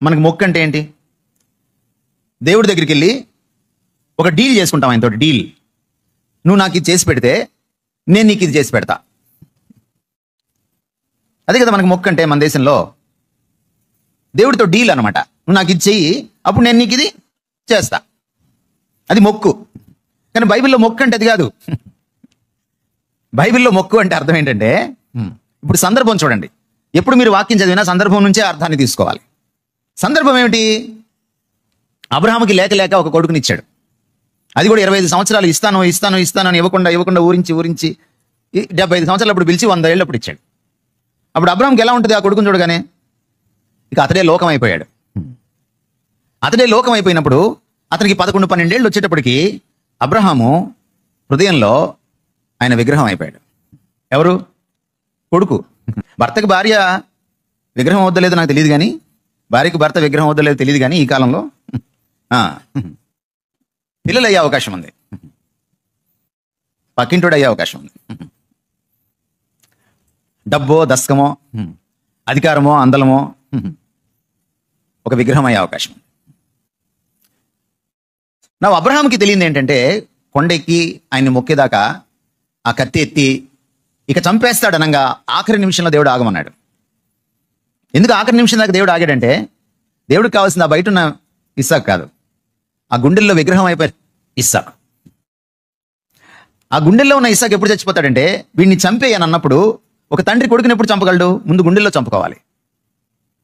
మనకి మొక్కు అంటే ఏంటి? దేవుడి దగ్గరికి వెళ్ళి ఒక డీల్ చేసుకుంటాం ఆయనతో. డీల్, నువ్వు నాకు ఇది చేసి పెడితే నేను నీకు ఇది చేసి పెడతా. అదే కదా మనకి మొక్కు అంటే మన దేశంలో. దేవుడితో డీల్ అనమాట. నువ్వు నాకు ఇది చెయ్యి, అప్పుడు నేను నీకు ఇది చేస్తా. అది మొక్కు. కానీ బైబిల్లో మొక్కు అంటే అది కాదు. బైబిల్లో మొక్కు అంటే అర్థం ఏంటంటే, ఇప్పుడు సందర్భం చూడండి. ఎప్పుడు మీరు వాక్యం చదివినా సందర్భం నుంచే అర్థాన్ని తీసుకోవాలి. సందర్భం ఏమిటి? అబ్రహాముకి లేక లేక ఒక కొడుకుని ఇచ్చాడు. అది కూడా 25 సంవత్సరాలు ఇస్తాను ఇస్తాను ఇస్తాను అని ఇవ్వకుండా ఊరించి 75 సంవత్సరాలు అప్పుడు పిలిచి 100 ఏళ్ళు అప్పుడు ఇచ్చాడు. అప్పుడు అబ్రహాంకి ఎలా ఉంటుంది ఆ కొడుకుని చూడగానే? ఇక అతడే లోకం అయిపోయాడు. అతడే లోకం అయిపోయినప్పుడు అతనికి 11-12 ఏళ్ళు వచ్చేటప్పటికి అబ్రహాము హృదయంలో ఆయన విగ్రహం అయిపోయాడు. ఎవరు? కొడుకు. భర్తకి భార్య విగ్రహం వద్దలేదు నాకు తెలియదు, కానీ భార్యకు భర్త విగ్రహం వద్దలేదు తెలియదు, కానీ ఈ కాలంలో పిల్లలు అయ్యే అవకాశం ఉంది, పక్కింటోడు అయ్యే అవకాశం ఉంది, డబ్బో దస్కమో అధికారమో అందలమో ఒక విగ్రహం అయ్యే అవకాశం ఉంది. నా అబ్రహాంకి తెలియదు ఏంటంటే, కొండెక్కి ఆయన్ని మొక్కేదాకా ఆ కత్తి ఎత్తి ఇక చంపేస్తాడనంగా ఆఖరి నిమిషంలో దేవుడు ఆగమన్నాడు. ఎందుకు ఆఖరి నిమిషం దాకా దేవుడు ఆగాడంటే, దేవుడికి కావాల్సింది ఆ బయట ఉన్న ఇస్సాకు కాదు, ఆ గుండెల్లో విగ్రహం అయిపోయారు ఇస్సాకు. ఆ గుండెల్లో ఉన్న ఇస్సాకు ఎప్పుడు చచ్చిపోతాడంటే, వీడిని చంపేయని అన్నప్పుడు ఒక తండ్రి కొడుకుని ఎప్పుడు చంపగలడు? ముందు గుండెల్లో చంపుకోవాలి,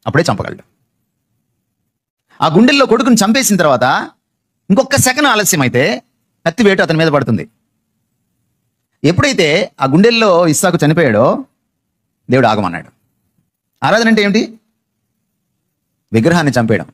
అప్పుడే చంపగలడు. ఆ గుండెల్లో కొడుకుని చంపేసిన తర్వాత ఇంకొక సెకండ్ ఆలస్యం అయితే కత్తి వేటు అతని మీద పడుతుంది. ఎప్పుడైతే ఆ గుండెల్లో ఇస్సాకు చనిపోయాడో దేవుడు ఆగమన్నాడు. ఆరాధన అంటే ఏమిటి? విగ్రహాన్ని చంపేయడం.